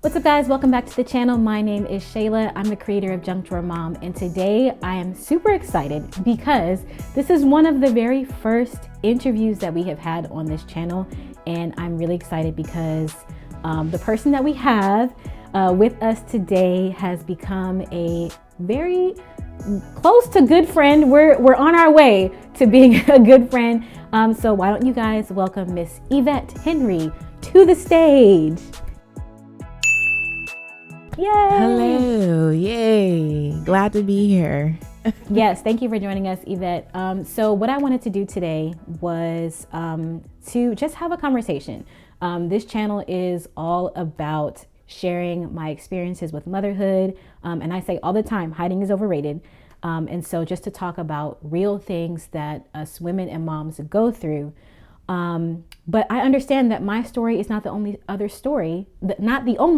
What's up, guys? Welcome back to the channel. My name is Shayla. I'm the creator of JunkDrawerMom, and today I am super excited because this is one of the very first interviews that we have had on this channel, and I'm really excited because the person that we have with us today has become a very close to good friend. We're on our way to being a good friend. So why don't you guys welcome Miss Yvette Henry to the stage? Yay! Hello, yay. Glad to be here. Yes, thank you for joining us, Yvette. So what I wanted to do today was to just have a conversation. This channel is all about sharing my experiences with motherhood. And I say all the time, hiding is overrated. And so just to talk about real things that us women and moms go through. But I understand that my story is not the only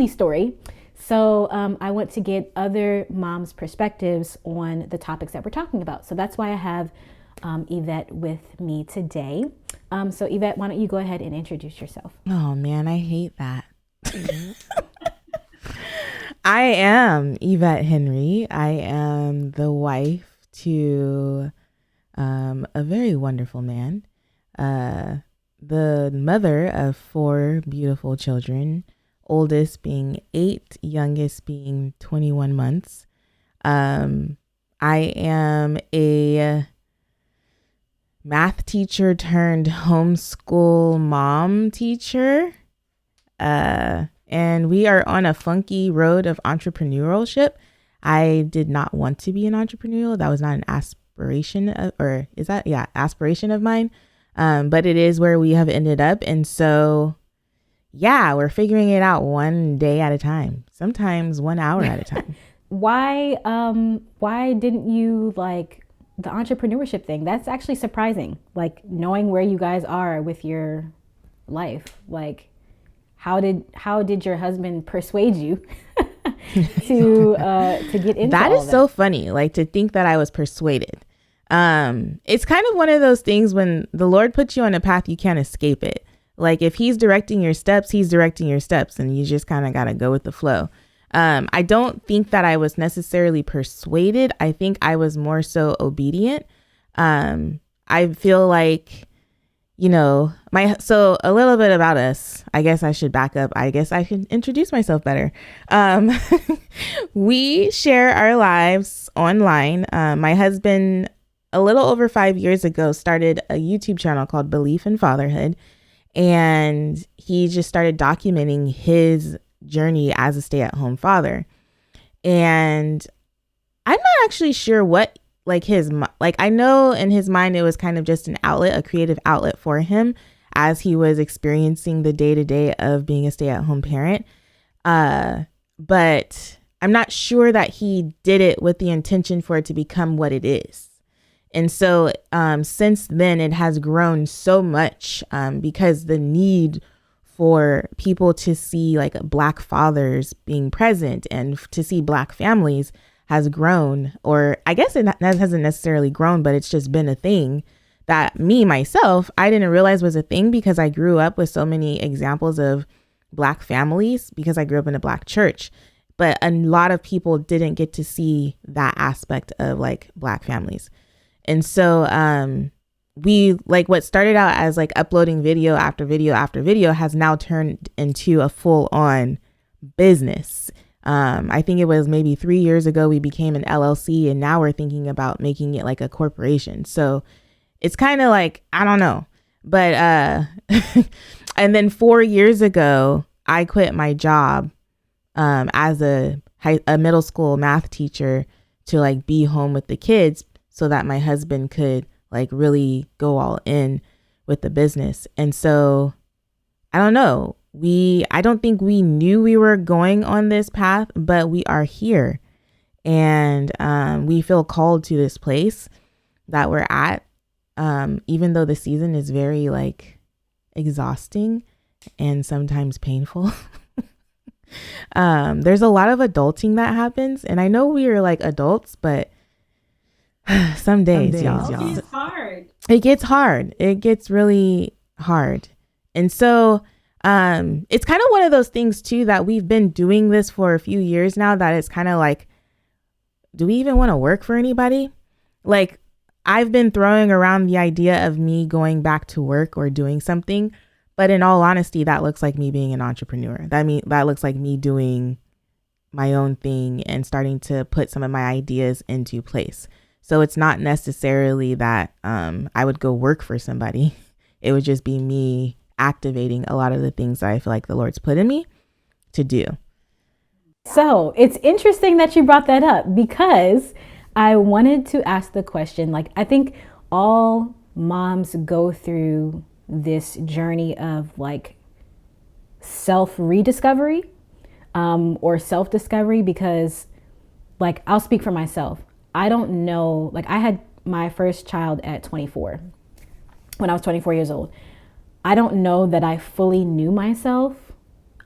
story. So I want to get other moms' perspectives on the topics that we're talking about. So that's why I have Yvette with me today. So Yvette, why don't you go ahead and introduce yourself? Oh man, I hate that. I am Yvette Henry. I am the wife to a very wonderful man, the mother of 4 beautiful children, oldest being 8, youngest being 21 months. I am a math teacher turned homeschool mom teacher. And we are on a funky road of entrepreneurship. I did not want to be an entrepreneur. That was not an aspiration aspiration of mine. But it is where we have ended up. And so yeah, we're figuring it out one day at a time, sometimes 1 hour at a time. Why didn't you like the entrepreneurship thing? That's actually surprising. Like knowing where you guys are with your life. Like how did your husband persuade you to get into that? All Is so funny. Like to think that I was persuaded. It's kind of one of those things when the Lord puts you on a path, you can't escape it. Like if he's directing your steps, and you just kind of got to go with the flow. I don't think that I was necessarily persuaded. I think I was more so obedient. I feel like, so a little bit about us. I guess I should back up. I guess I should introduce myself better. We share our lives online. My husband, a little over 5 years ago, started a YouTube channel called Belief in Fatherhood. And he just started documenting his journey as a stay-at-home father. And I'm not actually sure what, I know in his mind it was kind of just an outlet, a creative outlet for him as he was experiencing the day-to-day of being a stay-at-home parent. But I'm not sure that he did it with the intention for it to become what it is. And so since then, it has grown so much because the need for people to see like Black fathers being present and to see Black families has grown. Or I guess it hasn't necessarily grown, but it's just been a thing that myself, I didn't realize was a thing because I grew up with so many examples of Black families because I grew up in a Black church. But a lot of people didn't get to see that aspect of like Black families. And so we what started out as like uploading video after video after video has now turned into a full on business. I think it was maybe 3 years ago we became an LLC, and now we're thinking about making it like a corporation. So it's kind of like, I don't know. But and then 4 years ago, I quit my job as a middle school math teacher to like be home with the kids, so that my husband could like really go all in with the business. And so I don't know. I don't think we knew we were going on this path, but we are here. And we feel called to this place that we're at, even though the season is very like exhausting and sometimes painful. There's a lot of adulting that happens. And I know we are like adults, but some days, y'all. It's hard. It gets hard. It gets really hard. And so It's kind of one of those things too that we've been doing this for a few years now, that it's kind of like, do we even want to work for anybody? Like, I've been throwing around the idea of me going back to work or doing something, but in all honesty, that looks like me being an entrepreneur. That looks like me doing my own thing and starting to put some of my ideas into place. So it's not necessarily that I would go work for somebody. It would just be me activating a lot of the things that I feel like the Lord's put in me to do. So it's interesting that you brought that up, because I wanted to ask the question, like, I think all moms go through this journey of like self-rediscovery or self-discovery, because like, I'll speak for myself. I don't know, like, I had my first child at 24, when I was 24 years old. I don't know that I fully knew myself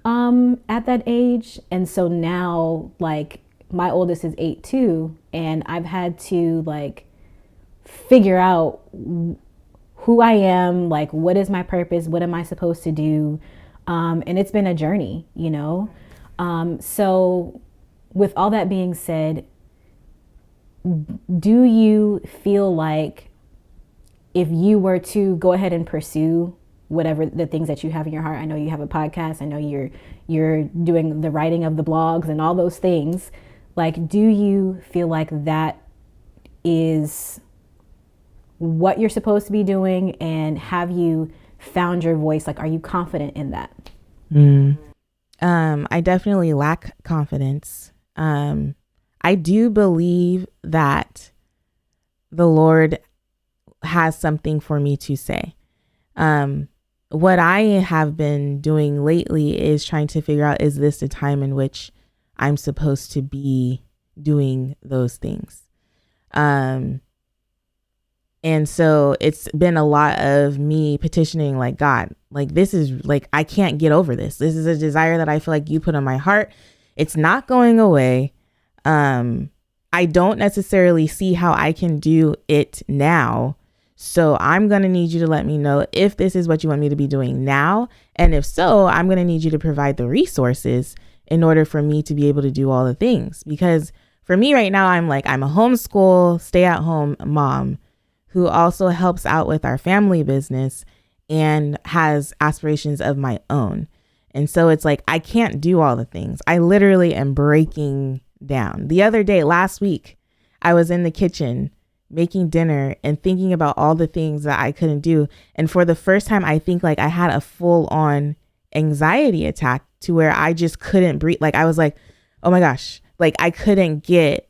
at that age. And so now, like, my oldest is 8 too, and I've had to like figure out who I am, like, what is my purpose, what am I supposed to do, and it's been a journey, you know. So with all that being said, do you feel like if you were to go ahead and pursue whatever the things that you have in your heart, I know you have a podcast, I know you're doing the writing of the blogs and all those things, like, do you feel like that is what you're supposed to be doing? And have you found your voice? Like, are you confident in that? I definitely lack confidence. I do believe that the Lord has something for me to say. What I have been doing lately is trying to figure out, is this the time in which I'm supposed to be doing those things? And so it's been a lot of me petitioning, like, God, like, this is like, I can't get over this. This is a desire that I feel like you put on my heart. It's not going away. I don't necessarily see how I can do it now. So I'm going to need you to let me know if this is what you want me to be doing now. And if so, I'm going to need you to provide the resources in order for me to be able to do all the things. Because for me right now, I'm a homeschool, stay-at-home mom who also helps out with our family business and has aspirations of my own. And so it's like, I can't do all the things. I literally am breaking down. The other day, last week, I was in the kitchen making dinner and thinking about all the things that I couldn't do. And for the first time, I think like I had a full on anxiety attack to where I just couldn't breathe. Like, I was like, oh my gosh, like I couldn't I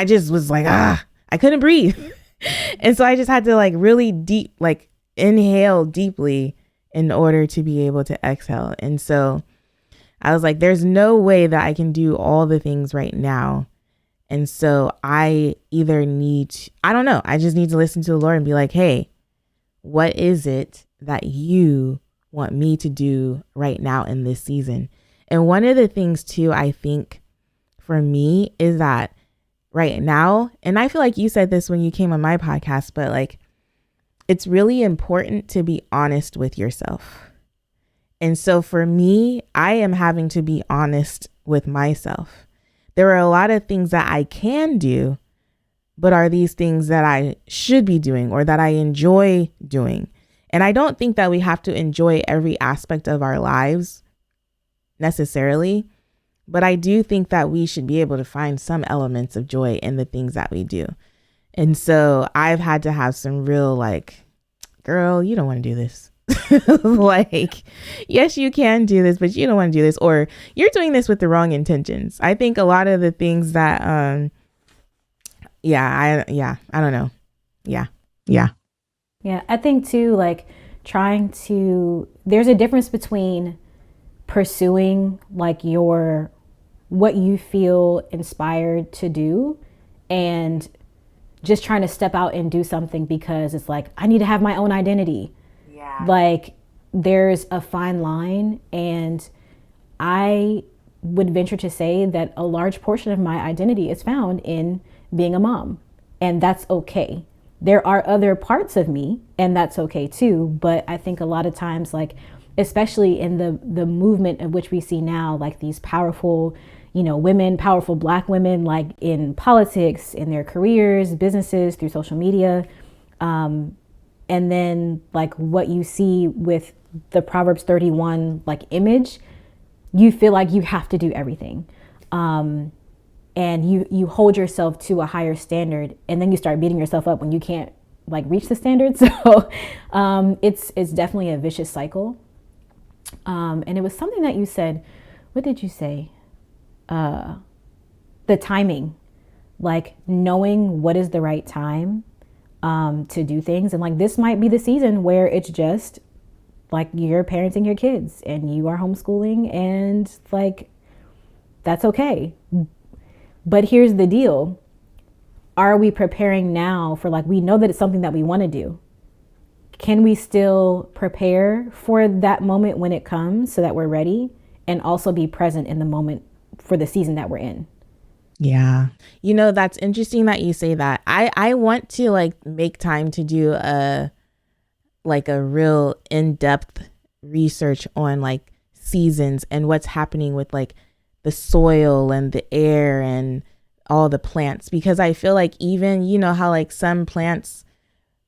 just was like, I couldn't breathe. And so I just had to like really deep, like inhale deeply in order to be able to exhale. And so I was like, there's no way that I can do all the things right now. And so I either I don't know, I just need to listen to the Lord and be like, hey, what is it that you want me to do right now in this season? And one of the things too, I think for me is that right now, and I feel like you said this when you came on my podcast, but like, it's really important to be honest with yourself. And so for me, I am having to be honest with myself. There are a lot of things that I can do, but are these things that I should be doing or that I enjoy doing? And I don't think that we have to enjoy every aspect of our lives necessarily, but I do think that we should be able to find some elements of joy in the things that we do. And so I've had to have some real like, girl, you don't want to do this. Like, yes, you can do this, but you don't want to do this, or you're doing this with the wrong intentions. I think a lot of the things that, I don't know. Yeah. I think too, like there's a difference between pursuing like what you feel inspired to do and just trying to step out and do something because it's like, I need to have my own identity. Yeah. Like, there's a fine line, and I would venture to say that a large portion of my identity is found in being a mom, and that's okay. There are other parts of me, and that's okay too. But I think a lot of times, like, especially in the movement of which we see now, like these powerful, women, powerful Black women, like in politics, in their careers, businesses, through social media. And then like what you see with the Proverbs 31 like image, you feel like you have to do everything. And you hold yourself to a higher standard, and then you start beating yourself up when you can't like reach the standard. So it's definitely a vicious cycle. And it was something that you said. What did you say? The timing, like knowing what is the right time to do things. And like this might be the season where it's just like you're parenting your kids and you are homeschooling, and like that's okay. But here's the deal. Are we preparing now for, like, we know that it's something that we want to do. Can we still prepare for that moment when it comes so that we're ready, and also be present in the moment for the season that we're in? Yeah. That's interesting that you say that. I want to like make time to do a real in-depth research on like seasons and what's happening with like the soil and the air and all the plants, because I feel like even, how like some plants,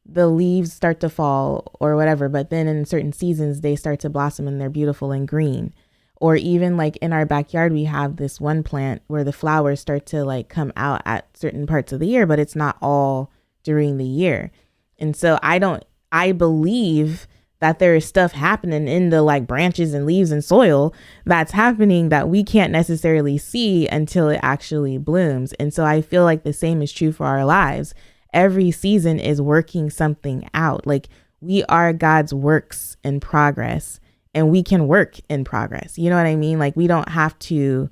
the leaves start to fall or whatever, but then in certain seasons they start to blossom and they're beautiful and green. Or even like in our backyard, we have this one plant where the flowers start to like come out at certain parts of the year, but it's not all during the year. And so I believe that there is stuff happening in the like branches and leaves and soil that's happening that we can't necessarily see until it actually blooms. And so I feel like the same is true for our lives. Every season is working something out. Like we are God's works in progress, and we can work in progress. You know what I mean? Like we don't have to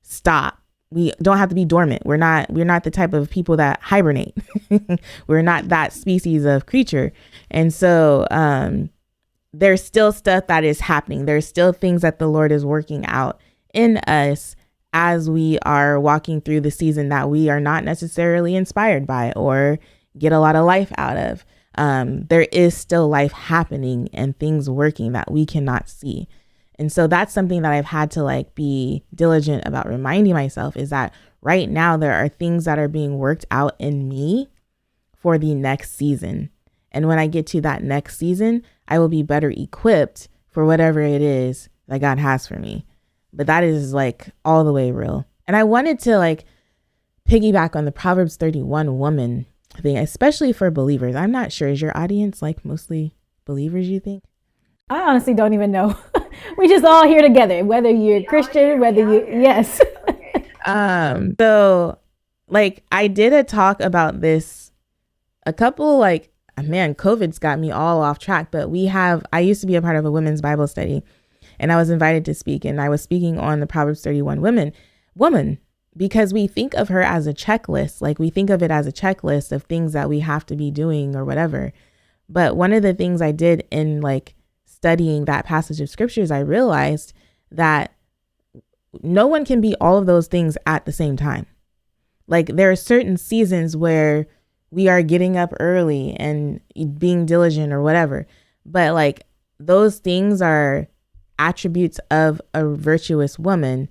stop. We don't have to be dormant. We're not the type of people that hibernate. We're not that species of creature. And so there's still stuff that is happening. There's still things that the Lord is working out in us as we are walking through the season that we are not necessarily inspired by or get a lot of life out of. There is still life happening and things working that we cannot see. And so that's something that I've had to like be diligent about reminding myself, is that right now there are things that are being worked out in me for the next season. And when I get to that next season, I will be better equipped for whatever it is that God has for me. But that is like all the way real. And I wanted to like piggyback on the Proverbs 31 woman thing, especially for believers. I'm not sure. Is your audience like mostly believers, you think? I honestly don't even know. We just all here together, whether you're Christian, whether you, yes. So like I did a talk about this, a couple like, man, COVID's got me all off track, but I used to be a part of a women's Bible study, and I was invited to speak, and I was speaking on the Proverbs 31 woman, because we think of her as a checklist. Like we think of it as a checklist of things that we have to be doing or whatever. But one of the things I did in like studying that passage of scriptures, I realized that no one can be all of those things at the same time. Like there are certain seasons where we are getting up early and being diligent or whatever. But like those things are attributes of a virtuous woman,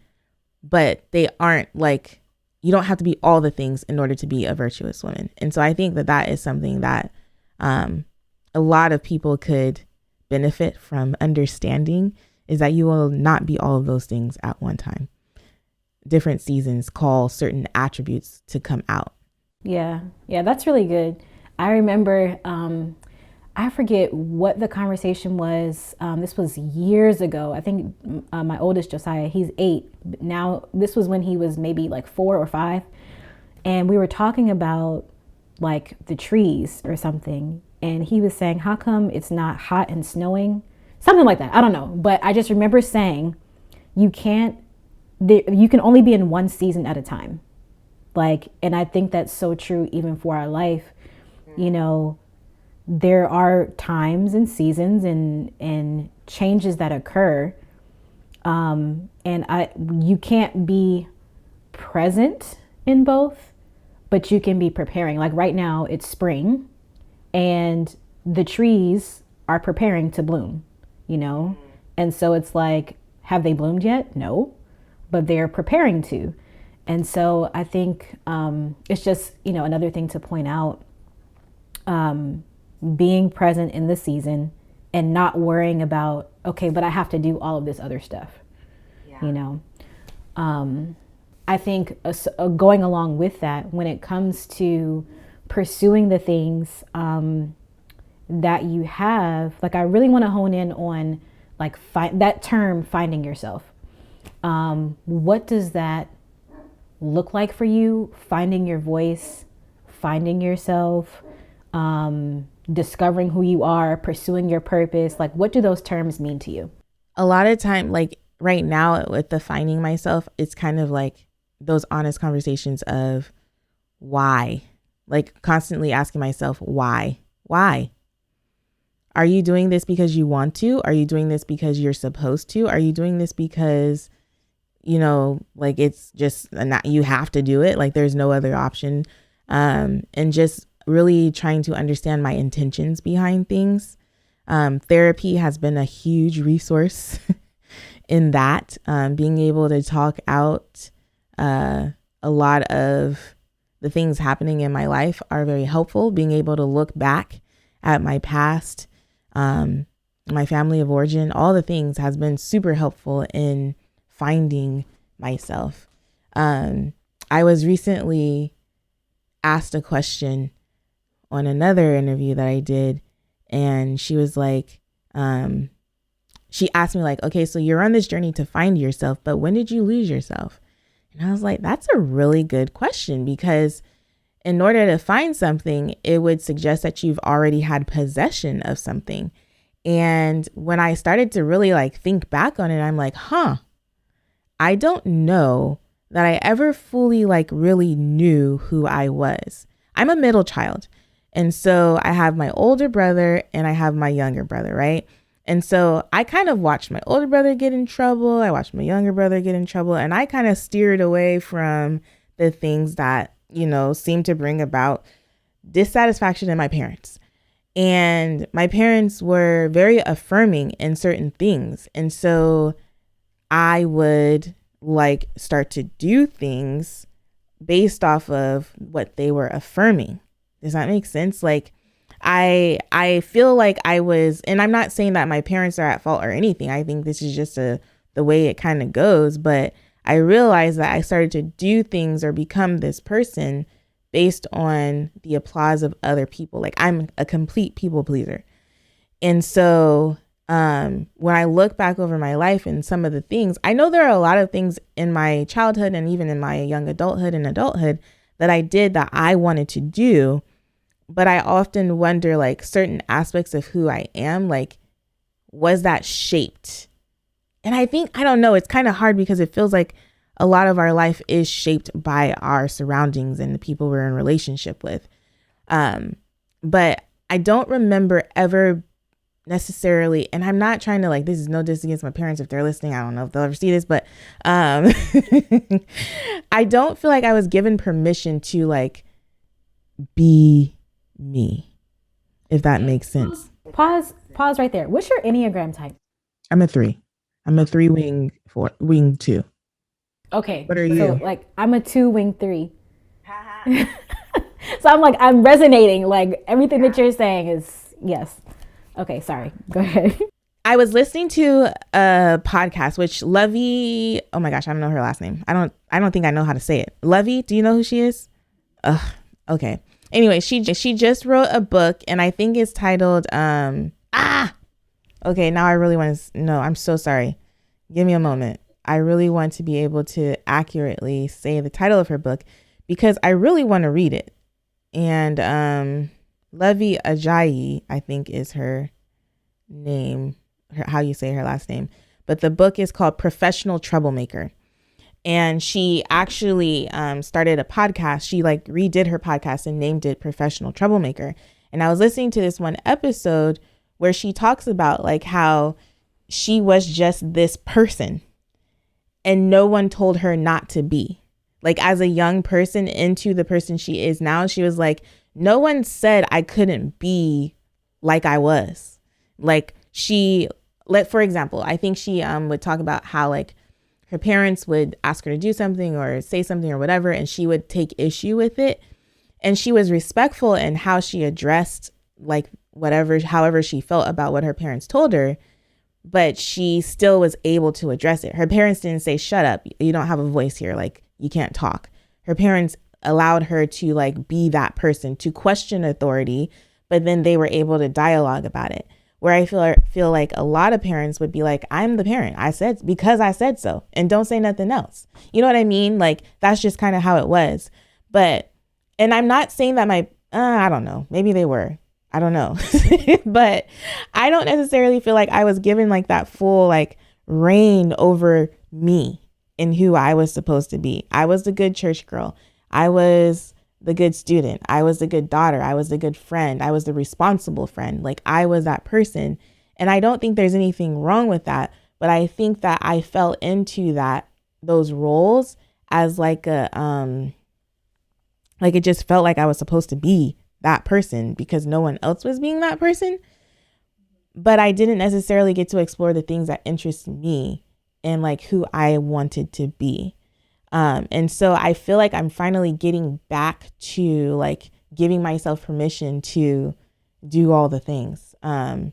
but they aren't like, you don't have to be all the things in order to be a virtuous woman. And so I think that that is something that a lot of people could benefit from understanding, is that you will not be all of those things at one time. Different seasons call certain attributes to come out. Yeah, that's really good. I remember, I forget what the conversation was. This was years ago. I think my oldest Josiah, he's 8 now. This was when he was maybe like 4 or 5. And we were talking about like the trees or something. And he was saying, how come it's not hot and snowing? Something like that. I don't know. But I just remember saying, you can only be in one season at a time. Like, and I think that's so true even for our life. You know, there are times and seasons and changes that occur. And you can't be present in both, but you can be preparing. Like right now it's spring and the trees are preparing to bloom, you know, And so it's like, have they bloomed yet? No, but they're preparing to. And so I think it's just, another thing to point out, being present in the season and not worrying about, okay, but I have to do all of this other stuff, I think going along with that, when it comes to pursuing the things that you have, like I really want to hone in on like that term, finding yourself. What does that look like for you? Finding your voice, finding yourself, discovering who you are, pursuing your purpose. Like, what do those terms mean to you? A lot of time, like right now with the finding myself, it's kind of like those honest conversations of why, like constantly asking myself, why? Are you doing this because you want to? Are you doing this because you're supposed to? Are you doing this because, like it's just not, you have to do it. Like there's no other option. And just really trying to understand my intentions behind things. Therapy has been a huge resource in that, being able to talk out a lot of the things happening in my life are very helpful. Being able to look back at my past, my family of origin, all the things has been super helpful in finding myself. I was recently asked a question on another interview that I did, and she was like, she asked me like, okay, so you're on this journey to find yourself, but when did you lose yourself? And I was like, that's a really good question, because in order to find something, it would suggest that you've already had possession of something. And when I started to really like think back on it, I'm like, I don't know that I ever fully like really knew who I was. I'm a middle child. And so I have my older brother and I have my younger brother, right? And so I kind of watched my older brother get in trouble. I watched my younger brother get in trouble. And I kind of steered away from the things that, seemed to bring about dissatisfaction in my parents. And my parents were very affirming in certain things. And so I would like start to do things based off of what they were affirming. Does that make sense? Like I feel like I was, and I'm not saying that my parents are at fault or anything. I think this is just the way it kind of goes. But I realized that I started to do things or become this person based on the applause of other people. Like I'm a complete people pleaser. And so when I look back over my life and some of the things, I know there are a lot of things in my childhood and even in my young adulthood and adulthood that I did that I wanted to do. But I often wonder, like, certain aspects of who I am, like, was that shaped? And I think, I don't know, it's kind of hard because it feels like a lot of our life is shaped by our surroundings and the people we're in relationship with. But I don't remember ever necessarily, and I'm not trying to like, this is no diss against my parents if they're listening. I don't know if they'll ever see this, but I don't feel like I was given permission to like be me, if that makes sense. Pause right there. What's your Enneagram type? I'm a 3. I'm a 3 wing 2. Okay. What are you? So like I'm a 2 wing 3. So I'm resonating. Like everything that you're saying is yes. Okay, sorry. Go ahead. I was listening to a podcast which Lovey, oh my gosh, I don't know her last name. I don't think I know how to say it. Lovey, do you know who she is? Okay. Anyway, she just wrote a book and I think it's titled okay, now I really want to know. I'm so sorry. Give me a moment. I really want to be able to accurately say the title of her book because I really want to read it. And Lovey Ajayi, I think is her name, how you say her last name. But the book is called Professional Troublemaker. And she actually started a podcast. She like redid her podcast and named it Professional Troublemaker. And I was listening to this one episode where she talks about like how she was just this person and no one told her not to be. Like as a young person into the person she is now, she was like, no one said I couldn't be like I was. Like she for example, I think she would talk about how like her parents would ask her to do something or say something or whatever, and she would take issue with it. And she was respectful in how she addressed like however she felt about what her parents told her, but she still was able to address it. Her parents didn't say, shut up, you don't have a voice here, like you can't talk. Her parents allowed her to like be that person, to question authority, but then they were able to dialogue about it. Where I feel like a lot of parents would be like, I'm the parent, I said so, and don't say nothing else. You know what I mean? Like that's just kind of how it was. And I'm not saying that I don't know, maybe they were, I don't know. But I don't necessarily feel like I was given like that full like reign over me and who I was supposed to be. I was the good church girl. I was the good student. I was the good daughter. I was the good friend. I was the responsible friend. Like I was that person. And I don't think there's anything wrong with that. But I think that I fell into those roles as like like it just felt like I was supposed to be that person because no one else was being that person. But I didn't necessarily get to explore the things that interest me and like who I wanted to be. And so I feel like I'm finally getting back to like giving myself permission to do all the things. I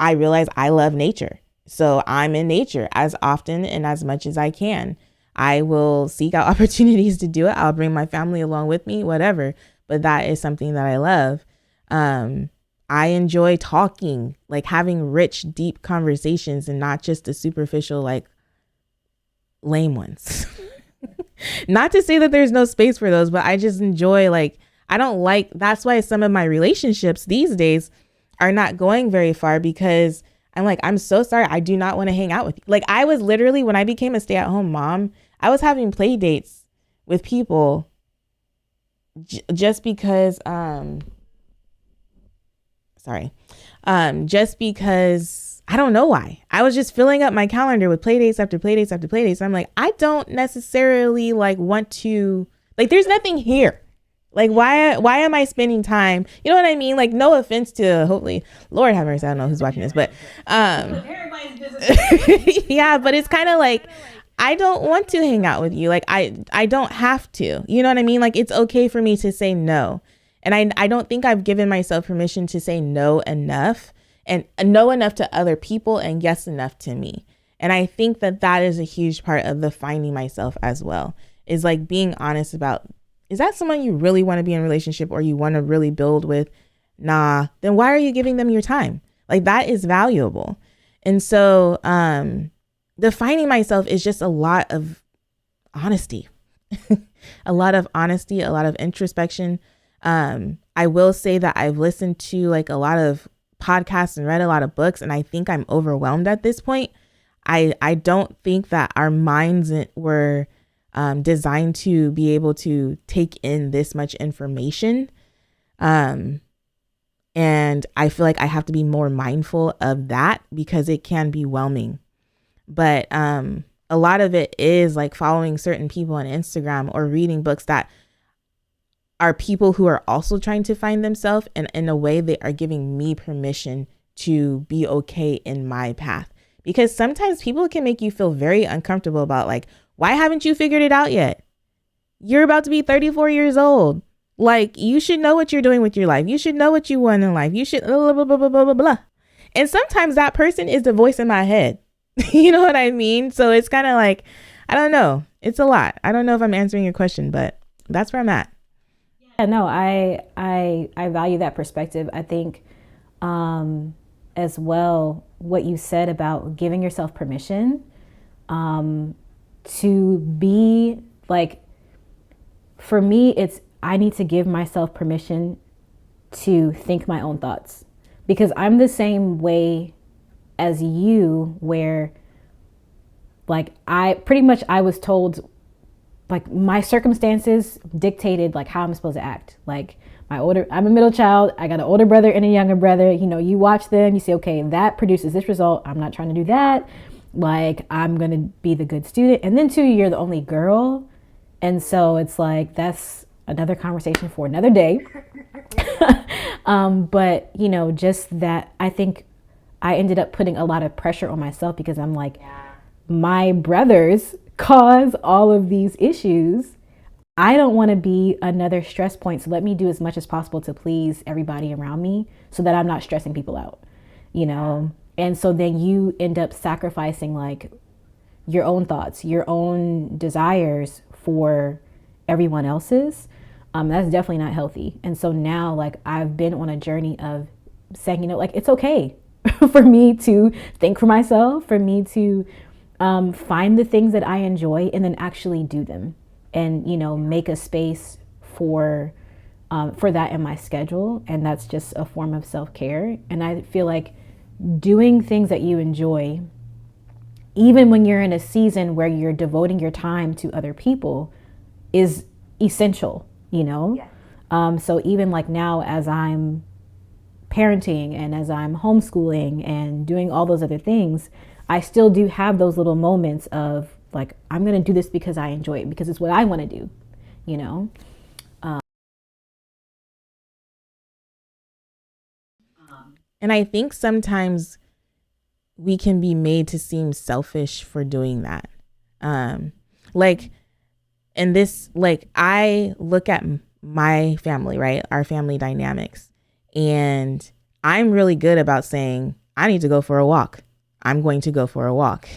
realize I love nature. So I'm in nature as often and as much as I can. I will seek out opportunities to do it. I'll bring my family along with me, whatever. But that is something that I love. I enjoy talking, like having rich, deep conversations and not just the superficial, like lame ones. Not to say that there's no space for those, but I just enjoy that's why some of my relationships these days are not going very far because I'm like, I'm so sorry. I do not want to hang out with you. Like I was literally, when I became a stay-at-home mom, I was having play dates with people just because, just because I don't know why. I was just filling up my calendar with play dates after play dates after play dates. I'm like, I don't necessarily like want to, like, there's nothing here. Like, why am I spending time? You know what I mean? Like, no offense to, hopefully, Lord have mercy, I don't know who's watching this, but yeah, but it's kind of like, I don't want to hang out with you. Like, I don't have to. You know what I mean? Like, it's okay for me to say no. And I don't think I've given myself permission to say no enough, and no enough to other people and yes enough to me. And I think that is a huge part of the finding myself as well, is like being honest about, is that someone you really want to be in a relationship or you want to really build with? Nah, then why are you giving them your time? Like that is valuable. And so defining myself is just a lot of honesty, a lot of honesty, a lot of introspection. I will say that I've listened to like a lot of podcasts and read a lot of books, and I think I'm overwhelmed at this point. I don't think that our minds were designed to be able to take in this much information. And I feel like I have to be more mindful of that because it can be whelming. But a lot of it is like following certain people on Instagram or reading books that are people who are also trying to find themselves, and in a way they are giving me permission to be okay in my path. Because sometimes people can make you feel very uncomfortable about like, why haven't you figured it out yet? You're about to be 34 years old. Like, you should know what you're doing with your life. You should know what you want in life. You should blah, blah, blah, blah, blah, blah, blah. And sometimes that person is the voice in my head. You know what I mean? So it's kind of like, I don't know. It's a lot. I don't know if I'm answering your question, but that's where I'm at. Yeah, no, I value that perspective. I think as well, what you said about giving yourself permission to be like, for me, I need to give myself permission to think my own thoughts, because I'm the same way as you, where like I was told, like my circumstances dictated like how I'm supposed to act. Like I'm a middle child. I got an older brother and a younger brother. You know, you watch them, you say, okay, that produces this result. I'm not trying to do that. Like, I'm going to be the good student. And then 2, you're the only girl. And so it's like, that's another conversation for another day. But you know, just that, I think I ended up putting a lot of pressure on myself because I'm like, my brothers cause all of these issues. I don't want to be another stress point. So let me do as much as possible to please everybody around me so that I'm not stressing people out, you know? And so then you end up sacrificing like your own thoughts, your own desires for everyone else's. That's definitely not healthy. And so now, like, I've been on a journey of saying, you know, like, it's okay for me to think for myself, for me to find the things that I enjoy and then actually do them, and, you know, make a space for that in my schedule. And that's just a form of self-care. And I feel like doing things that you enjoy, even when you're in a season where you're devoting your time to other people, is essential, you know? Yeah. So even like now, as I'm parenting and as I'm homeschooling and doing all those other things, I still do have those little moments of like, I'm going to do this because I enjoy it, because it's what I want to do, you know? And I think sometimes we can be made to seem selfish for doing that. Like, and this, like, I look at my family, right? Our family dynamics. And I'm really good about saying, I need to go for a walk. I'm going to go for a walk.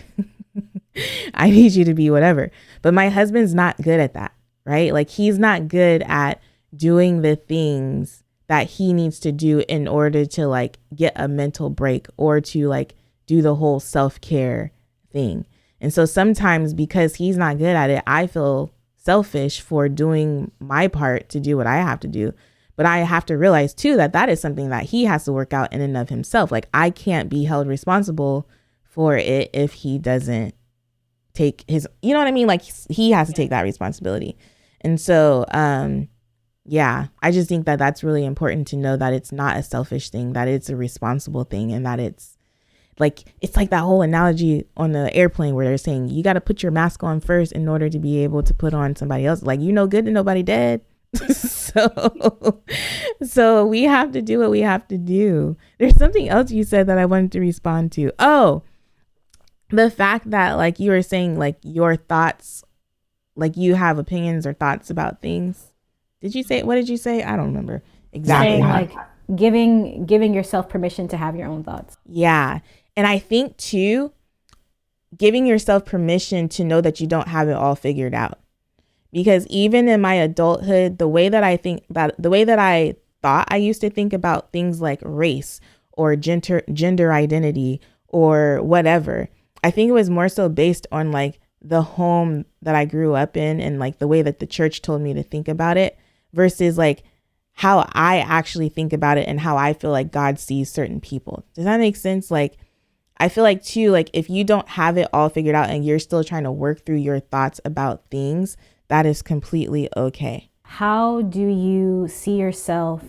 I need you to be whatever. But my husband's not good at that, right? Like, he's not good at doing the things that he needs to do in order to like get a mental break or to like do the whole self-care thing. And so sometimes because he's not good at it, I feel selfish for doing my part to do what I have to do. But I have to realize too that that is something that he has to work out in and of himself. Like, I can't be held responsible for it if he doesn't take his, you know what I mean? Like, he has to take that responsibility. And so, yeah, I just think that that's really important to know that it's not a selfish thing, that it's a responsible thing, and that it's like that whole analogy on the airplane where they're saying you got to put your mask on first in order to be able to put on somebody else. Like, you know, good to nobody dead. So we have to do what we have to do. There's something else you said that I wanted to respond to. Oh, the fact that like you were saying like your thoughts, like you have opinions or thoughts about things. Did you say, what did you say? I don't remember exactly. Saying like giving yourself permission to have your own thoughts. Yeah. And I think too, giving yourself permission to know that you don't have it all figured out. Because even in my adulthood, the way that I thought I used to think about things like race or gender identity or whatever, I think it was more so based on like the home that I grew up in and like the way that the church told me to think about it versus like how I actually think about it and how I feel like God sees certain people. Does that make sense? Like, I feel like too, like if you don't have it all figured out and you're still trying to work through your thoughts about things, that is completely okay. How do you see yourself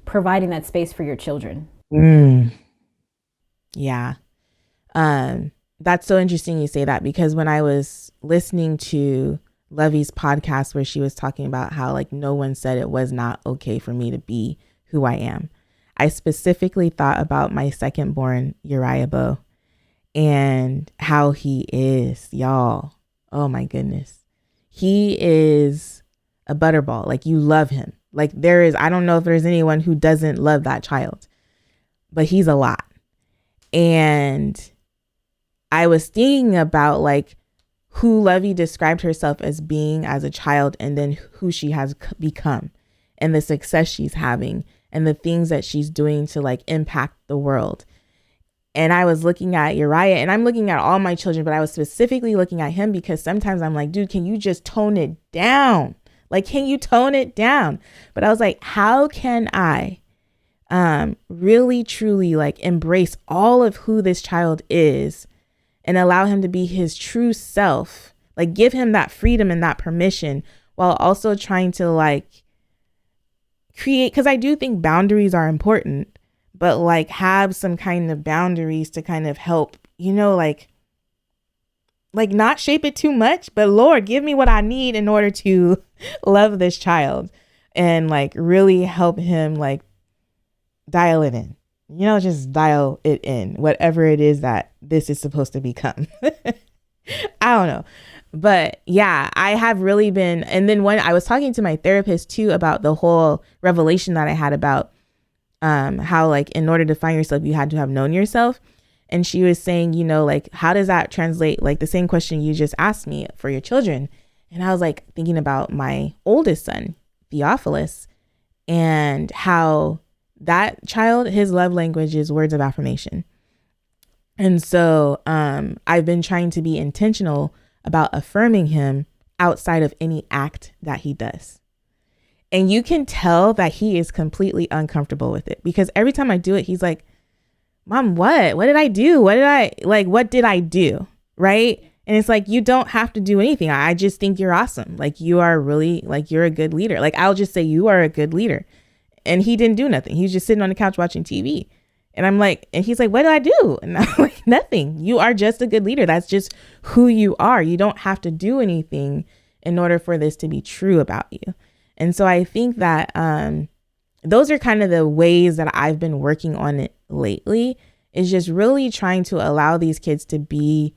providing that space for your children? Yeah. That's so interesting you say that, because when I was listening to Lovey's podcast where she was talking about how like no one said it was not okay for me to be who I am, I specifically thought about my second born, Uriah Bo, and how he is, y'all. Oh my goodness. He is a butterball. Like, you love him. Like, I don't know if there's anyone who doesn't love that child, but he's a lot. And I was thinking about like who Lovey described herself as being as a child and then who she has become and the success she's having and the things that she's doing to like impact the world. And I was looking at Uriah, and I'm looking at all my children, but I was specifically looking at him because sometimes I'm like, dude, can you just tone it down? Like, can you tone it down? But I was like, how can I really, truly like embrace all of who this child is and allow him to be his true self, like give him that freedom and that permission while also trying to like create, because I do think boundaries are important, but like have some kind of boundaries to kind of help, you know, like not shape it too much, but Lord, give me what I need in order to love this child and like really help him like dial it in. just dial it in, whatever it is that this is supposed to become. I don't know. But yeah, I have really been. And then when I was talking to my therapist too about the whole revelation that I had about how like in order to find yourself, you had to have known yourself. And she was saying, like, how does that translate? Like the same question you just asked me for your children. And I was like thinking about my oldest son, Theophilus, and how that child, his love language is words of affirmation. And so I've been trying to be intentional about affirming him outside of any act that he does. And you can tell that he is completely uncomfortable with it, because every time I do it, he's like, Mom, what did I do? What did I do? Right. And it's like, you don't have to do anything. I just think you're awesome. Like, you are really, like, you're a good leader. Like, I'll just say you are a good leader. And he didn't do nothing. He was just sitting on the couch watching TV. And I'm like, and he's like, what did I do? And I'm like, nothing. You are just a good leader. That's just who you are. You don't have to do anything in order for this to be true about you. And so I think that those are kind of the ways that I've been working on it lately, is just really trying to allow these kids to be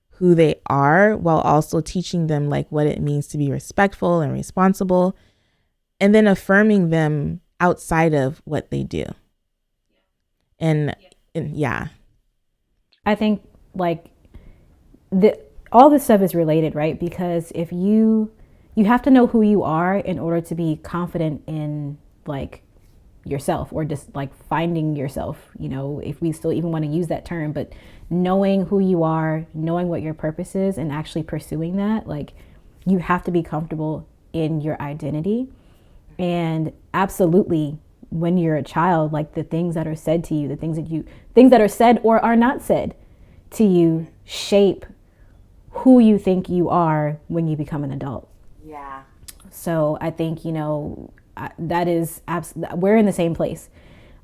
who they are, while also teaching them like what it means to be respectful and responsible, and then affirming them outside of what they do. And yeah, I think like all this stuff is related, right? Because if you have to know who you are in order to be confident in like yourself, or just like finding yourself, if we still even want to use that term, but knowing who you are, knowing what your purpose is, and actually pursuing that, like, you have to be comfortable in your identity. And absolutely, when you're a child, like the things that are said to you, the things that are said or are not said to you shape who you think you are when you become an adult. Yeah. So I think, that is we're in the same place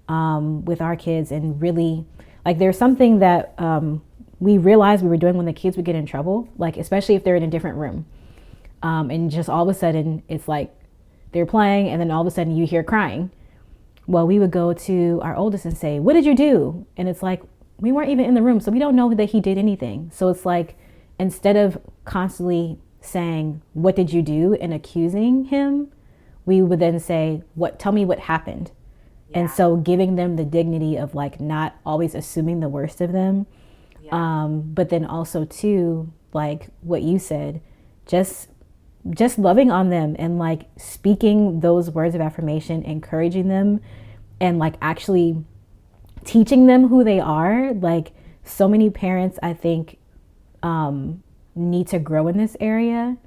with our kids. And really, like, there's something that we realized we were doing when the kids would get in trouble, like especially if they're in a different room, and just all of a sudden it's like they're playing, and then all of a sudden you hear crying. Well, we would go to our oldest and say, what did you do? And it's like, we weren't even in the room, so we don't know that he did anything. So it's like, instead of constantly saying, what did you do, and accusing him, we would then say, tell me what happened. Yeah. And so giving them the dignity of like not always assuming the worst of them. Yeah. But then also too, like what you said, just loving on them and like speaking those words of affirmation, encouraging them, and like actually teaching them who they are. Like, so many parents, I think, need to grow in this area,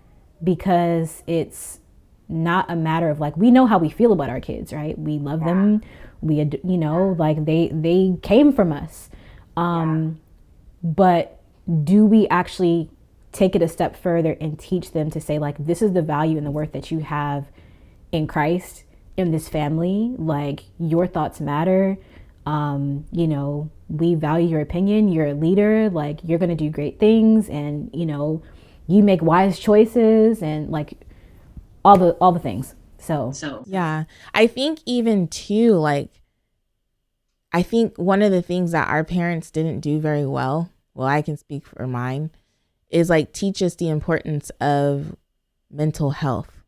because it's not a matter of like, we know how we feel about our kids, right? We love them. We, like they came from us. But do we actually take it a step further and teach them to say, like, this is the value and the worth that you have in Christ, in this family. Like, your thoughts matter. We value your opinion. You're a leader. Like, you're going to do great things, and, you make wise choices, and like all the things. So yeah, I think even too, like, I think one of the things that our parents didn't do very well, I can speak for mine, is like teach us the importance of mental health,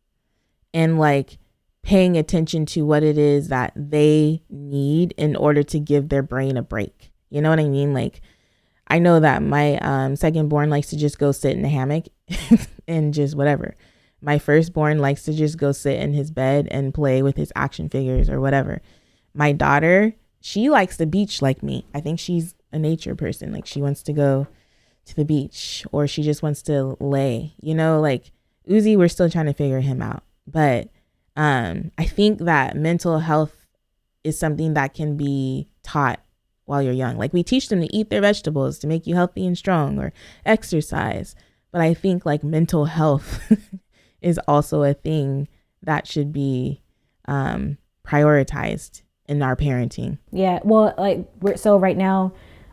and like paying attention to what it is that they need in order to give their brain a break. You know what I mean? Like, I know that my second born likes to just go sit in a hammock and just whatever. My firstborn likes to just go sit in his bed and play with his action figures or whatever. My daughter, she likes the beach like me. I think she's a nature person. Like, she wants to go to the beach, or she just wants to lay, like Uzi, we're still trying to figure him out. But I think that mental health is something that can be taught while you're young. Like, we teach them to eat their vegetables to make you healthy and strong, or exercise. But I think like mental health is also a thing that should be prioritized in our parenting. Yeah, well, like right now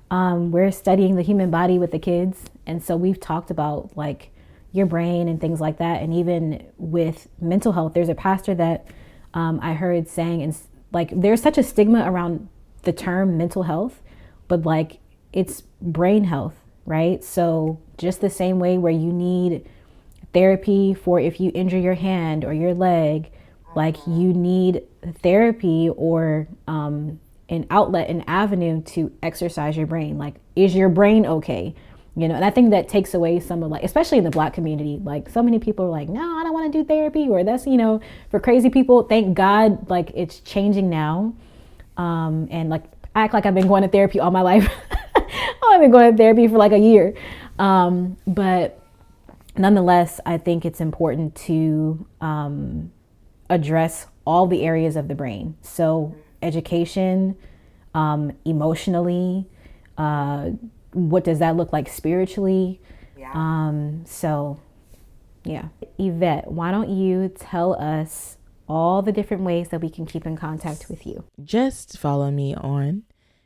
we're studying the human body with the kids, and so we've talked about like your brain and things like that. And even with mental health, there's a pastor that I heard saying, and like, there's such a stigma around the term mental health, but like it's brain health, right? So just the same way where you need therapy for if you injure your hand or your leg, like you need therapy or an outlet, an avenue to exercise your brain. Like, is your brain okay? You know, and I think that takes away some of, like, especially in the Black community, like so many people are like, no, I don't want to do therapy, or that's, you know, for crazy people. Thank God, like it's changing now. And like, I act like I've been going to therapy all my life. I've been going to therapy for like a year. But nonetheless, I think it's important to address all the areas of the brain. So education, emotionally, what does that look like spiritually? So yeah. Yvette, why don't you tell us all the different ways that we can keep in contact with you? Just follow me on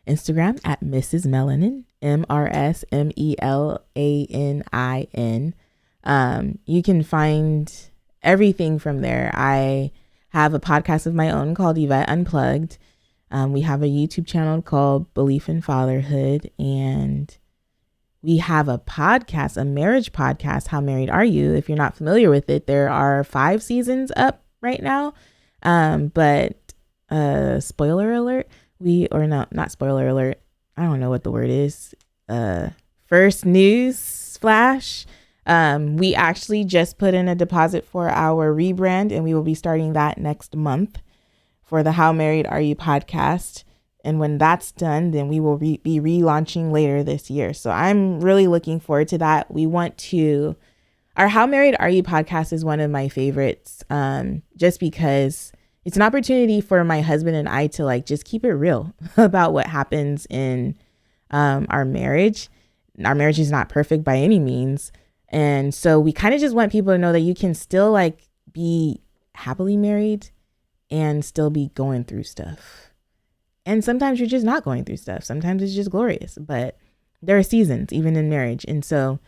Instagram at Mrs. Melanin, MRSMELANIN. You can find everything from there. I have a podcast of my own called Yvette Unplugged. We have a YouTube channel called Belief in Fatherhood, and we have a podcast, a marriage podcast, How Married Are You? If you're not familiar with it, there are 5 seasons up right now. But spoiler alert, not spoiler alert. I don't know what the word is. First news flash. We actually just put in a deposit for our rebrand, and we will be starting that next month for the How Married Are You podcast. And when that's done, then we will be relaunching later this year. So I'm really looking forward to that. Our How Married Are You podcast is one of my favorites, just because it's an opportunity for my husband and I to like just keep it real about what happens in our marriage. Our marriage is not perfect by any means. And so we kind of just want people to know that you can still like be happily married and still be going through stuff. And sometimes you're just not going through stuff. Sometimes it's just glorious, but there are seasons even in marriage. And so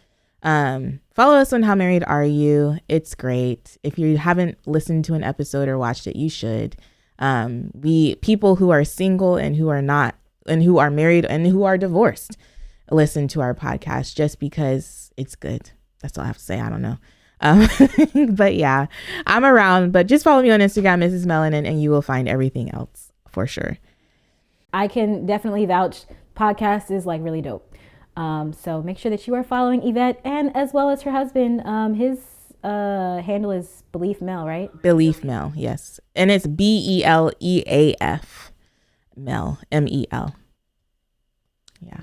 follow us on How Married Are You? It's great. If you haven't listened to an episode or watched it, you should. People who are single and who are not, and who are married and who are divorced, listen to our podcast just because it's good. That's all I have to say. I don't know. But yeah, I'm around, but just follow me on Instagram, Mrs. Melanin, and you will find everything else for sure. I can definitely vouch. Podcast is like really dope. So make sure that you are following Yvette, and as well as her husband. His handle is Belief Mel, right? Belief Mel, yes. And it's BELEAF Mel, MEL. Yeah.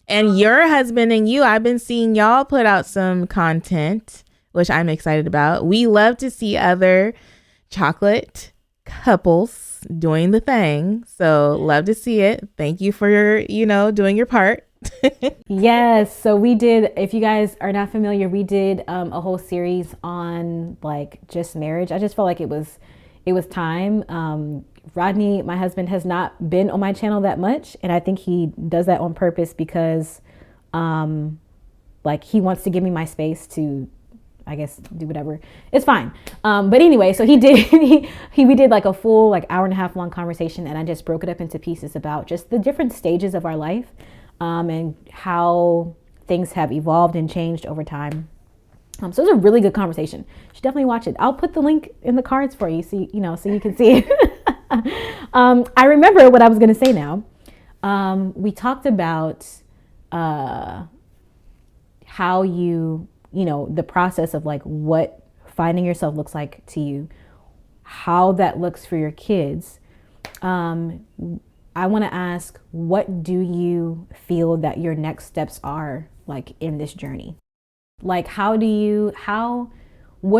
And your husband and you, I've been seeing y'all put out some content, which I'm excited about. We love to see other chocolate couples doing the thing. So love to see it. Thank you for doing your part. Yes. So we did, if you guys are not familiar, we did a whole series on like just marriage. I just felt like it was time. Rodney, my husband, has not been on my channel that much, and I think he does that on purpose because like he wants to give me my space to, I guess, do whatever. It's fine. But anyway, so he did, we did like a full like hour and a half long conversation, and I just broke it up into pieces about just the different stages of our life, and how things have evolved and changed over time. So it was a really good conversation. You should definitely watch it. I'll put the link in the cards for you, so you can see it. I remember what I was going to say now. We talked about how the process of like what finding yourself looks like to you, how that looks for your kids. I want to ask, what do you feel that your next steps are like in this journey? Like, what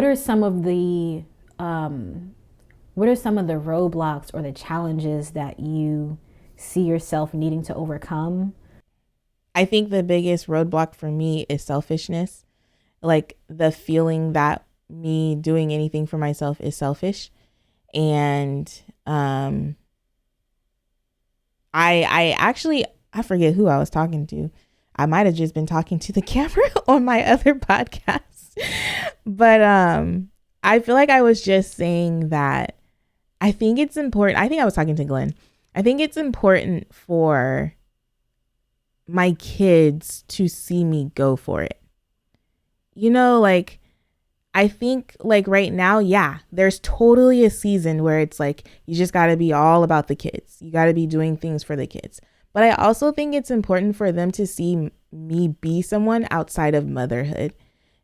are some of the roadblocks or the challenges that you see yourself needing to overcome? I think the biggest roadblock for me is selfishness. Like the feeling that me doing anything for myself is selfish. And I forget who I was talking to. I might have just been talking to the camera on my other podcast. But I feel like I was just saying that I think it's important. I think I was talking to Glenn. I think it's important for my kids to see me go for it. Like, I think like right now, yeah, there's totally a season where it's like, you just got to be all about the kids. You got to be doing things for the kids. But I also think it's important for them to see me be someone outside of motherhood,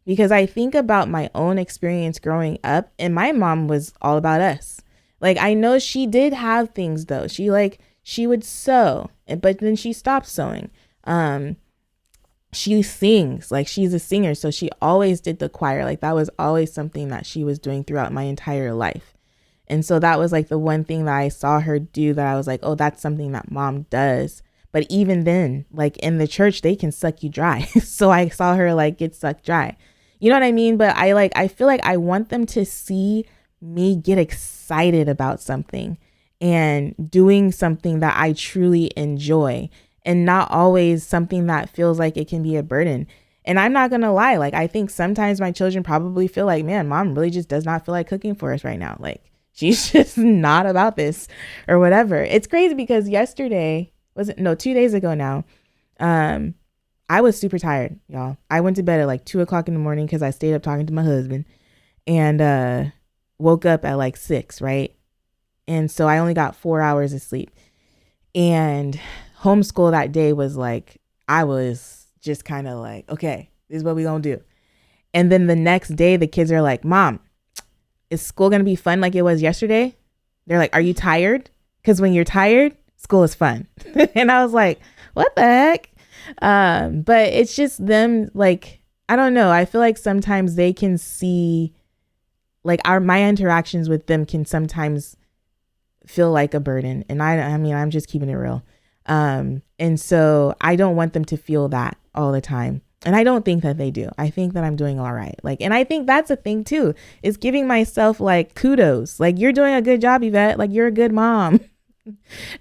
because I think about my own experience growing up, and my mom was all about us. Like, I know she did have things though. She would sew, but then she stopped sewing. She sings, like she's a singer. So she always did the choir. Like that was always something that she was doing throughout my entire life. And so that was like the one thing that I saw her do that I was like, oh, that's something that mom does. But even then, like in the church, they can suck you dry. So I saw her like get sucked dry. You know what I mean? But I feel like I want them to see me get excited about something and doing something that I truly enjoy, and not always something that feels like it can be a burden. And I'm not going to lie. Like, I think sometimes my children probably feel like, man, mom really just does not feel like cooking for us right now. Like, she's just not about this or whatever. It's crazy because yesterday, 2 days ago now, I was super tired, y'all. I went to bed at like 2:00 in the morning because I stayed up talking to my husband, and woke up at like 6, right? And so I only got 4 hours of sleep. And homeschool that day was like, I was just kind of like, okay, this is what we gonna do. And then the next day, the kids are like, Mom, is school gonna be fun like it was yesterday? They're like, are you tired? Because when you're tired, school is fun. And I was like, what the heck? But it's just them, like, I don't know. I feel like sometimes they can see, like, my interactions with them can sometimes feel like a burden. And I mean, I'm just keeping it real. And so I don't want them to feel that all the time. And I don't think that they do. I think that I'm doing all right. Like, and I think that's a thing too, is giving myself like kudos. Like, you're doing a good job, Yvette. Like, you're a good mom.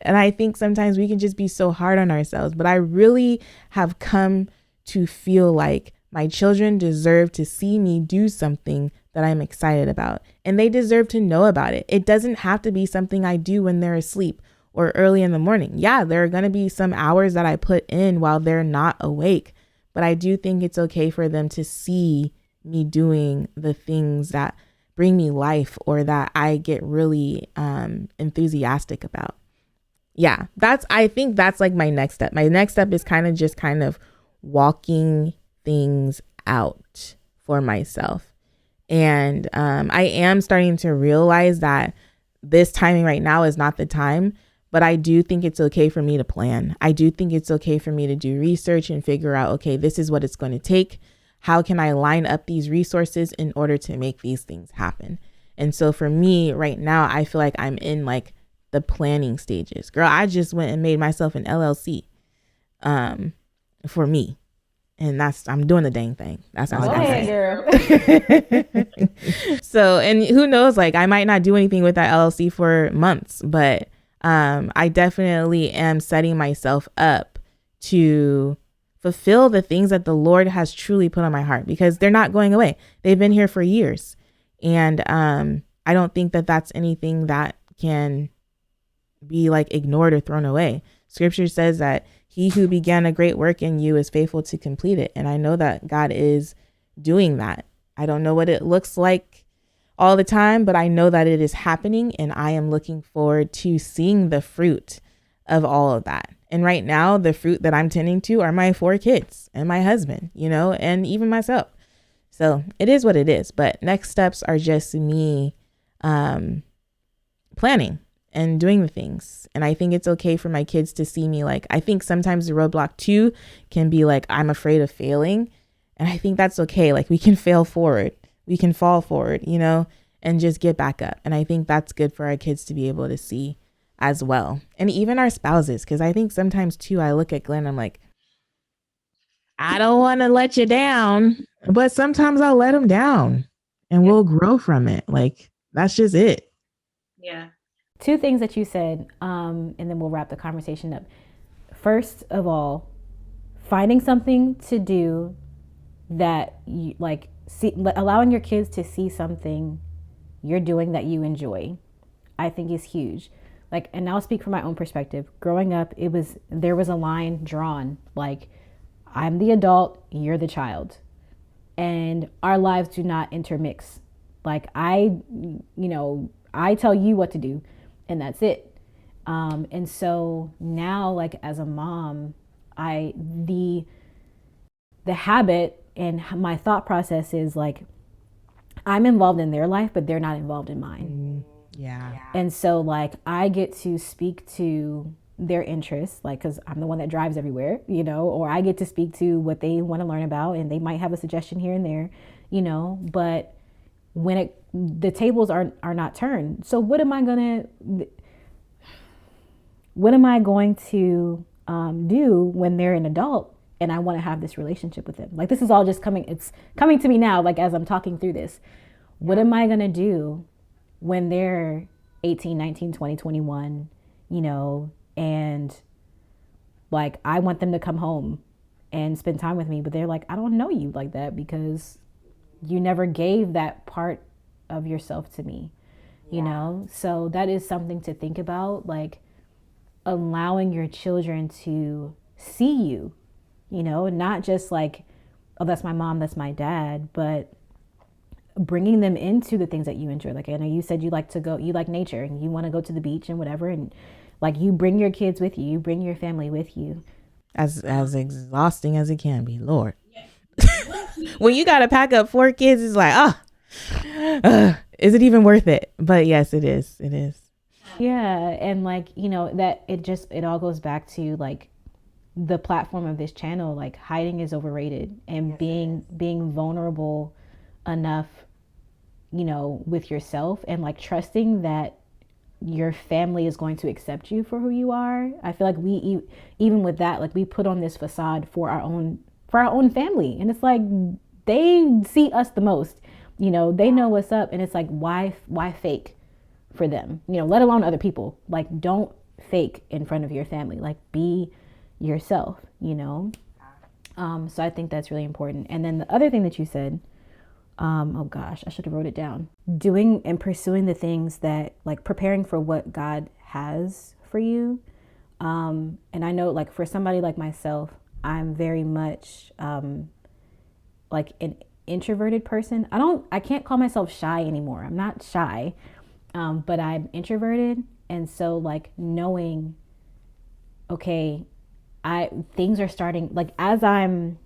And I think sometimes we can just be so hard on ourselves. But I really have come to feel like my children deserve to see me do something that I'm excited about. And they deserve to know about it. It doesn't have to be something I do when they're asleep or early in the morning. Yeah, there are going to be some hours that I put in while they're not awake. But I do think it's okay for them to see me doing the things that bring me life or that I get really enthusiastic about. Yeah, I think that's like my next step. My next step is kind of walking things out for myself. And I am starting to realize that this timing right now is not the time. But I do think it's okay for me to plan. I do think it's okay for me to do research and figure out, okay, this is what it's going to take. How can I line up these resources in order to make these things happen? And so for me right now, I feel like I'm in like the planning stages. Girl, I just went and made myself an LLC for me. And I'm doing the dang thing. That's all I gotta say. So, and who knows, like I might not do anything with that LLC for months, but I definitely am setting myself up to fulfill the things that the Lord has truly put on my heart, because they're not going away. They've been here for years. And I don't think that that's anything that can be like ignored or thrown away. Scripture says that he who began a great work in you is faithful to complete it. And I know that God is doing that. I don't know what it looks like all the time, but I know that it is happening, and I am looking forward to seeing the fruit of all of that. And right now, the fruit that I'm tending to are my 4 kids and my husband, and even myself. So it is what it is. But next steps are just me planning and doing the things. And I think it's okay for my kids to see me. Like, I think sometimes the roadblock too can be like, I'm afraid of failing. And I think that's okay. Like, we can fail forward. We can fall forward, and just get back up. And I think that's good for our kids to be able to see as well. And even our spouses, because I think sometimes too, I look at Glenn, I'm like, I don't want to let you down, but sometimes I'll let him down and we'll grow from it. Like, that's just it. Yeah. 2 things that you said, and then we'll wrap the conversation up. First of all, finding something to do that you like, allowing your kids to see something you're doing that you enjoy, I think is huge. like, and I'll speak from my own perspective. Growing up, there was a line drawn, like, I'm the adult, you're the child. And our lives do not intermix. Like, I tell you what to do, and that's it. And so now, like, as a mom, the habit and my thought process is like, I'm involved in their life, but they're not involved in mine. Yeah. And so, like, I get to speak to their interests, like, because I'm the one that drives everywhere, or I get to speak to what they want to learn about, and they might have a suggestion here and there, but when the tables are not turned. So what am I going to do when they're an adult and I want to have this relationship with them? Like, this is all just it's coming to me now, like, as I'm talking through this. What am I going to do when they're 18, 19, 20, 21, and like, I want them to come home and spend time with me, but they're like, I don't know you like that because you never gave that part of yourself to me, So that is something to think about, like, allowing your children to see you, not just like, oh, that's my mom, that's my dad, but bringing them into the things that you enjoy. Like, I know you said you like nature and you want to go to the beach and whatever. And like, you bring your kids with you, you bring your family with you. As exhausting as it can be, Lord. When you got to pack up 4 kids, it's like, is it even worth it? But yes, it is. It is. Yeah. And like, that it all goes back to like the platform of this channel. Like, hiding is overrated, and being vulnerable enough, with yourself, and like trusting that your family is going to accept you for who you are. I feel like we, even with that, like, we put on this facade for our own family, and it's like, they see us the most, they know what's up, and it's like, why fake for them, let alone other people. Like, don't fake in front of your family, like, be yourself, so I think that's really important. And then the other thing that you said, oh gosh, I should have wrote it down. Doing and pursuing the things that, like, preparing for what God has for you. And I know, like, for somebody like myself, I'm very much like an introverted person. I can't call myself shy anymore. I'm not shy, but I'm introverted. And so, like, knowing, okay, things are starting, like, as I'm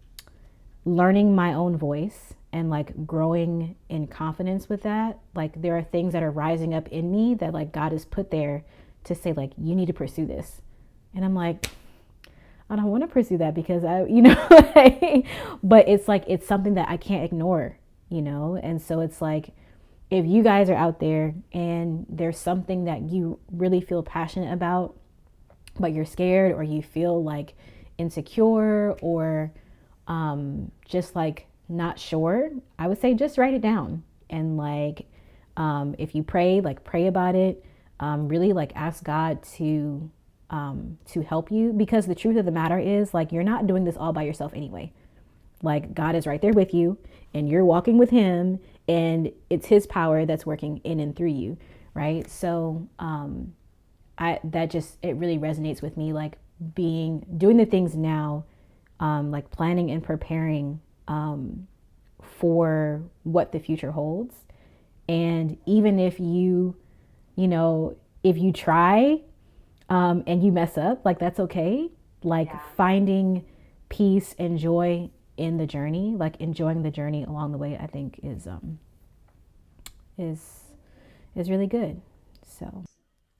learning my own voice and like growing in confidence with that, like, there are things that are rising up in me that, like, God has put there to say, like, you need to pursue this. And I'm like, I don't want to pursue that because but it's like, it's something that I can't ignore, And so it's like, if you guys are out there and there's something that you really feel passionate about, but you're scared, or you feel like insecure, or just like not sure, I would say just write it down. And like, if you pray, like, pray about it. Really, like, ask God to help you, because the truth of the matter is, like, you're not doing this all by yourself anyway. Like, God is right there with you, and you're walking with him, and it's his power that's working in and through you. Right. So, it really resonates with me, like, doing the things now, like planning and preparing, for what the future holds. And even if you try, and you mess up, like, that's okay. Like, finding peace and joy in the journey, like, enjoying the journey along the way, I think is really good. So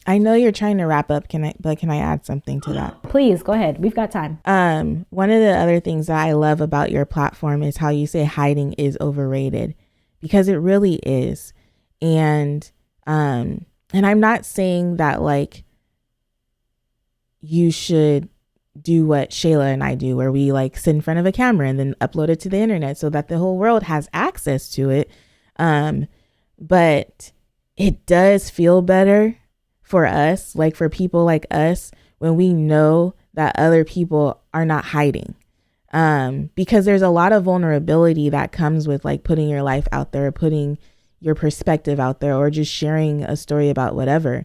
I know you're trying to wrap up. Can I add something to that? Please go ahead. We've got time. One of the other things that I love about your platform is how you say hiding is overrated, because it really is. And I'm not saying that, like, you should do what Shayla and I do, where we, like, sit in front of a camera and then upload it to the internet so that the whole world has access to it. But it does feel better for us, like, for people like us, when we know that other people are not hiding. Because there's a lot of vulnerability that comes with, like, putting your life out there, putting your perspective out there, or just sharing a story about whatever.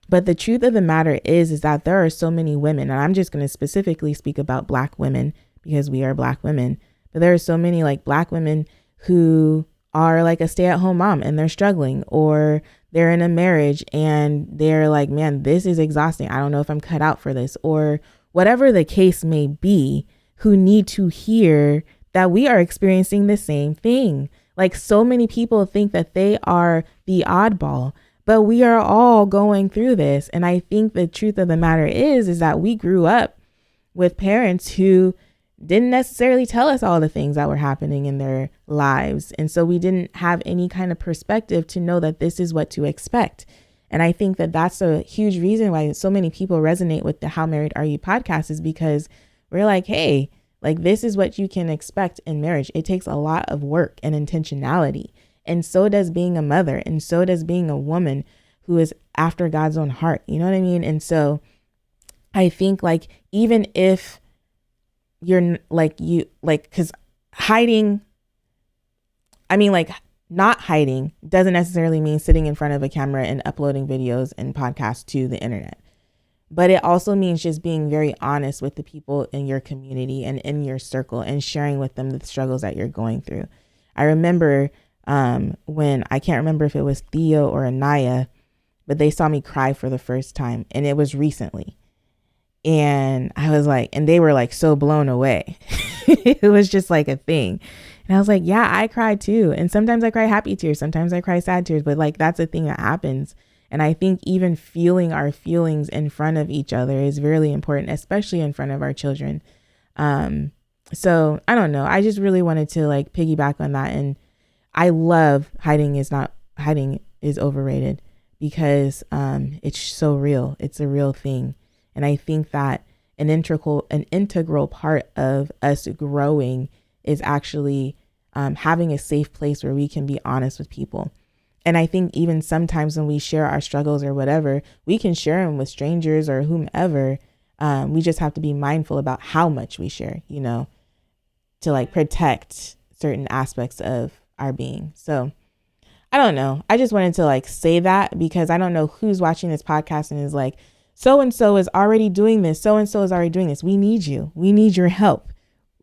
But the truth of the matter is that there are so many women, and I'm just going to specifically speak about Black women because we are Black women, but there are so many like Black women who are like a stay-at-home mom and they're struggling, or they're in a marriage and they're like, man, this is exhausting. I don't know if I'm cut out for this, or whatever the case may be, who need to hear that we are experiencing the same thing. Like, so many people think that they are the oddball, but we are all going through this. And I think the truth of the matter is that we grew up with parents who didn't necessarily tell us all the things that were happening in their lives. And so we didn't have any kind of perspective to know that this is what to expect. And I think that that's a huge reason why so many people resonate with the How Married Are You podcast, is because we're like, hey, like, this is what you can expect in marriage. It takes a lot of work and intentionality. And so does being a mother. And so does being a woman who is after God's own heart. You know what I mean? And so I think, like, even if you're like, because hiding, I mean, like, not hiding doesn't necessarily mean sitting in front of a camera and uploading videos and podcasts to the internet. But it also means just being very honest with the people in your community and in your circle and sharing with them the struggles that you're going through. I remember when, I can't remember if it was Theo or Anaya, but they saw me cry for the first time, and it was recently. And I was like, and they were like so blown away. It was just like a thing. And I was like, yeah, I cry too. And sometimes I cry happy tears. Sometimes I cry sad tears, but like, that's a thing that happens. And I think even feeling our feelings in front of each other is really important, especially in front of our children. So I don't know. I just really wanted to like piggyback on that. And I love hiding is overrated, because it's so real. It's a real thing. And I think that an integral part of us growing is actually having a safe place where we can be honest with people. And I think even sometimes when we share our struggles or whatever, we can share them with strangers or whomever. We just have to be mindful about how much we share, you know, to like protect certain aspects of our being. So I don't know. I just wanted to like say that, because I don't know who's watching this podcast and is like, so-and-so is already doing this. So-and-so is already doing this. We need you. We need your help.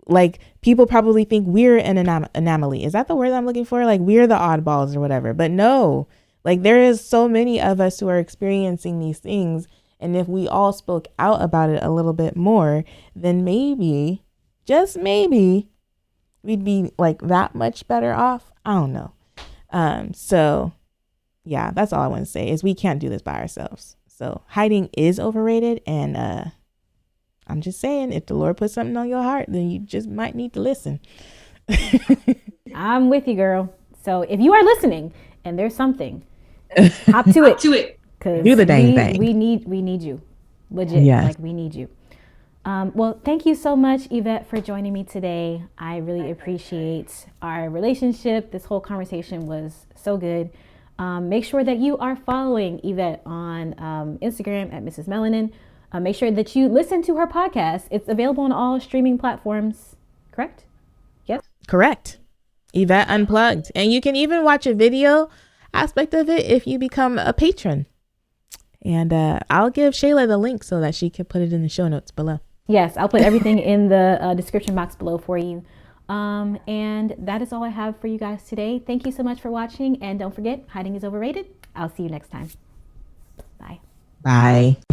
Like, people probably think we're an anomaly. Is that the word I'm looking for? Like, we're the oddballs or whatever. But no, like, there is so many of us who are experiencing these things. And if we all spoke out about it a little bit more, then maybe, just maybe, we'd be like that much better off. I don't know. So yeah, that's all I want to say is we can't do this by ourselves. So hiding is overrated. And I'm just saying, if the Lord puts something on your heart, then you just might need to listen. I'm with you, girl. So if you are listening and there's something, hop to it. Do the dang thing. We need you. Legit. Yes. Like, we need you. Well, thank you so much, Yvette, for joining me today. I really appreciate our relationship. This whole conversation was so good. Make sure that you are following Yvette on Instagram at Mrs. Melanin. Make sure that you listen to her podcast. It's available on all streaming platforms, correct? Yes? Correct. Yvette Unplugged. And you can even watch a video aspect of it if you become a patron. And I'll give Shayla the link so that she can put it in the show notes below. Yes, I'll put everything in the description box below for you. And that is all I have for you guys today. Thank you so much for watching. And don't forget, hiding is overrated. I'll see you next time. Bye. Bye.